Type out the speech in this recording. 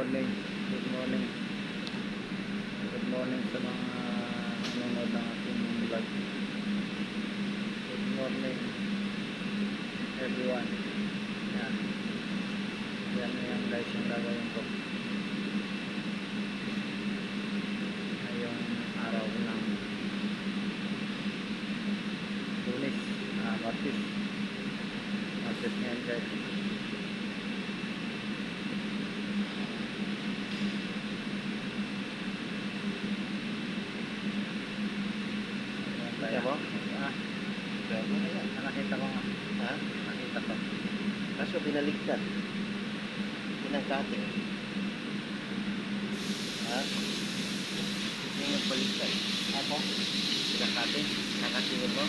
morning. Good morning. Good morning sa mga nanonood ng ating vlog. Good morning everyone. Yan. Yan guys yung gagawin ko. Ngayong araw ng Lunes. Martes. Martes ngayon guys. Kaya mo? Kaya mo na yan. Nakita ko nga. Ha? Nakita ko. Kaso binaligtad. Pinagkating. Ha? Hindi yung baligtad. Ako? Pinagkating? Nakatingin mo?